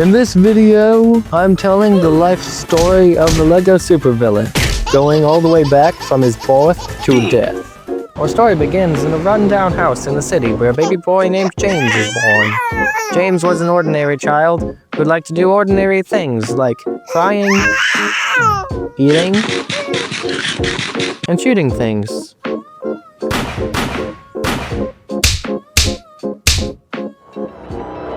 In this video, I'm telling the life story of the LEGO supervillain, going all the way back from his birth to death. Our story begins in a run-down house in the city where a baby boy named James is born. James was an ordinary child who'd like to do ordinary things like crying, eating, and shooting things.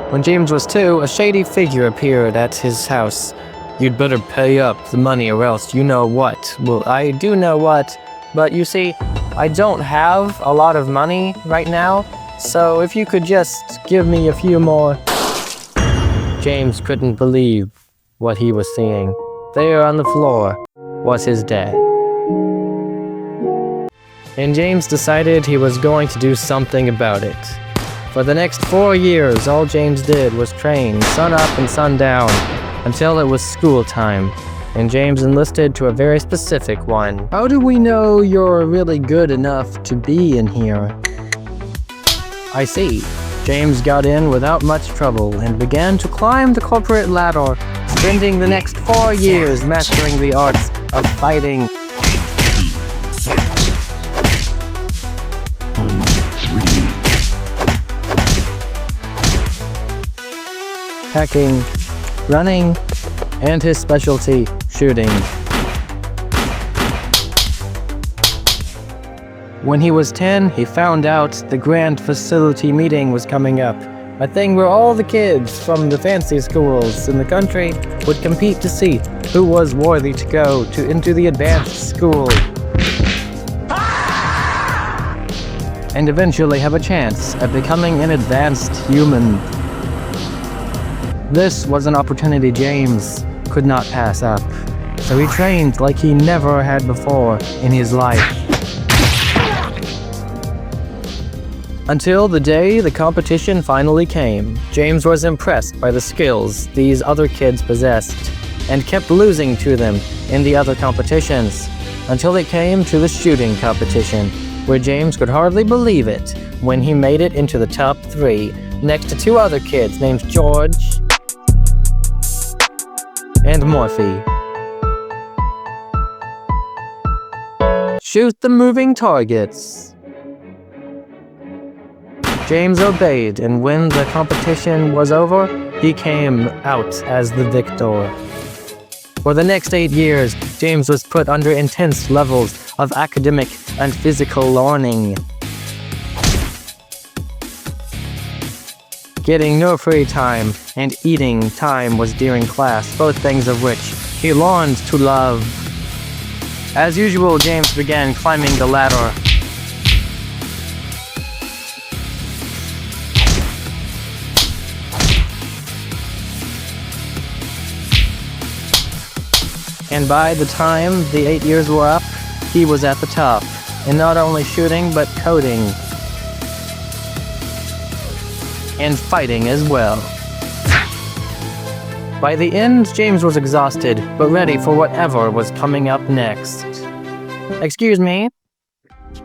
When James was 2, a shady figure appeared at his house. "You'd better pay up the money or else you know what." Well, I do know what, but you see, I don't have a lot of money right now, so if you could just give me a few more. James couldn't believe what he was seeing. There on the floor was his dad. And James decided he was going to do something about it. For the next 4 years, all James did was train, sun up and sun down, until it was school time, and James enlisted to a very specific one. How do we know you're really good enough to be in here? I see. James got in without much trouble and began to climb the corporate ladder, spending the next 4 years mastering the arts of fighting, hacking, running, and his specialty, shooting. When he was 10, he found out the grand facility meeting was coming up, a thing where all the kids from the fancy schools in the country would compete to see who was worthy to go into the advanced school, and eventually have a chance at becoming an advanced human. This was an opportunity James could not pass up, so he trained like he never had before in his life. Until the day the competition finally came, James was impressed by the skills these other kids possessed, and kept losing to them in the other competitions, until it came to the shooting competition, where James could hardly believe it when he made it into the top 3, next to 2 other kids named George and Morphe. Shoot the moving targets. James obeyed, and when the competition was over, he came out as the victor. For the next 8 years, James was put under intense levels of academic and physical learning, getting no free time, and eating time was during class, both things of which he learned to love. As usual, James began climbing the ladder. And by the time the 8 years were up, he was at the top, and not only shooting, but coding and fighting as well. By the end, James was exhausted, but ready for whatever was coming up next. "Excuse me?"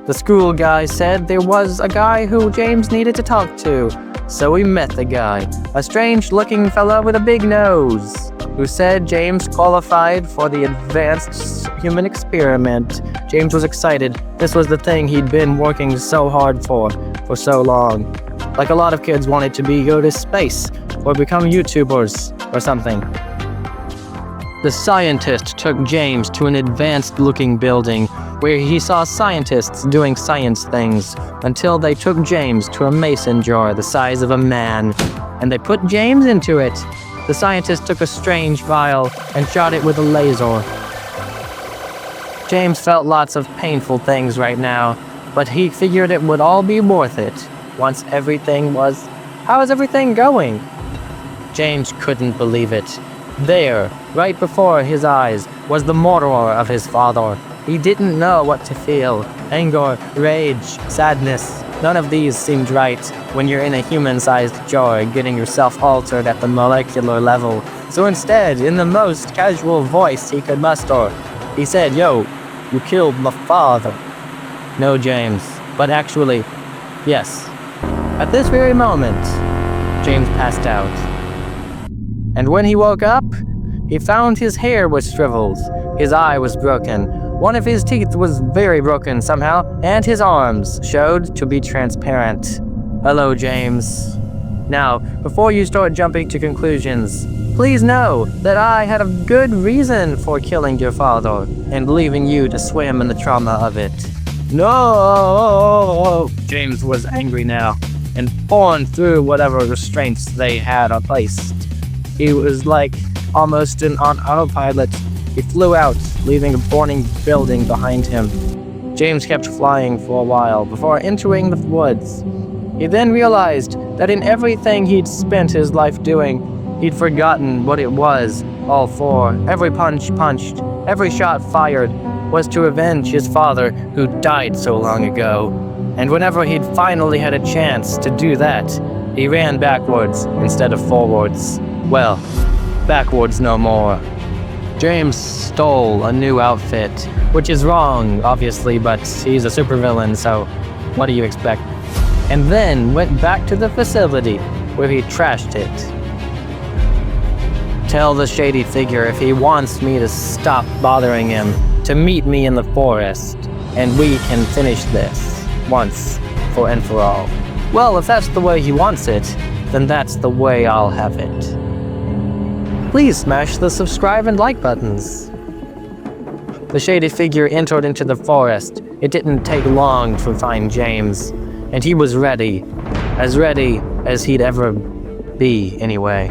The school guy said there was a guy who James needed to talk to, so we met the guy, a strange-looking fella with a big nose, who said James qualified for the advanced human experiment. James was excited. This was the thing he'd been working so hard for so long. Like a lot of kids wanted to go to space, or become YouTubers, or something. The scientist took James to an advanced-looking building, where he saw scientists doing science things, until they took James to a mason jar the size of a man, and they put James into it. The scientist took a strange vial and shot it with a laser. James felt lots of painful things right now, but he figured it would all be worth it once everything was... How is everything going? James couldn't believe it. There, right before his eyes, was the murderer of his father. He didn't know what to feel. Anger, rage, sadness. None of these seemed right when you're in a human-sized jar getting yourself altered at the molecular level. So instead, in the most casual voice he could muster, he said, "Yo, you killed my father." No, James, but actually, yes. At this very moment, James passed out. And when he woke up, he found his hair was shriveled, his eye was broken, one of his teeth was very broken somehow, and his arms showed to be transparent. Hello, James. Now, before you start jumping to conclusions, please know that I had a good reason for killing your father and leaving you to swim in the trauma of it. No! James was angry now and torn through whatever restraints they had placed. He was like almost on autopilot. He flew out, leaving a burning building behind him. James kept flying for a while before entering the woods. He then realized that in everything he'd spent his life doing, he'd forgotten what it was all for. Every punch punched, every shot fired, was to avenge his father who died so long ago. And whenever he'd finally had a chance to do that, he ran backwards instead of forwards. Well, backwards no more. James stole a new outfit, which is wrong, obviously, but he's a supervillain, so what do you expect? And then went back to the facility where he trashed it. Tell the shady figure if he wants me to stop bothering him, to meet me in the forest, and we can finish this, once for and for all. Well, if that's the way he wants it, then that's the way I'll have it. Please smash the subscribe and like buttons. The shady figure entered into the forest. It didn't take long to find James, and he was ready as he'd ever be anyway.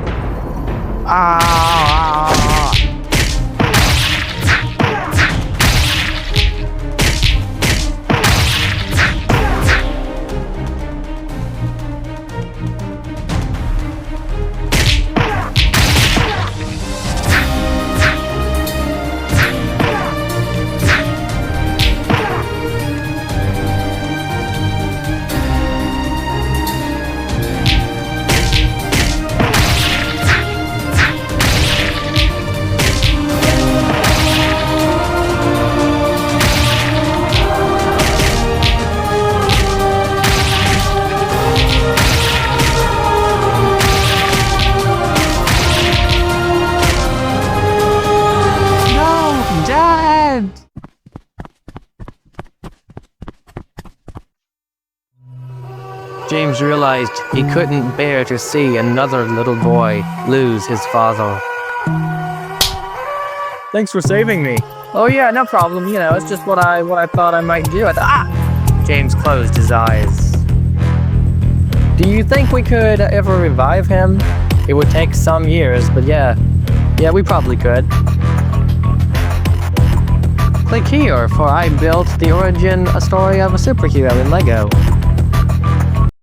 James realized he couldn't bear to see another little boy lose his father. Thanks for saving me. Oh yeah, no problem. You know, it's just what I thought I might do. James closed his eyes. Do you think we could ever revive him? It would take some years, but yeah, we probably could. Click here for I built the origin story of a superhero in Lego.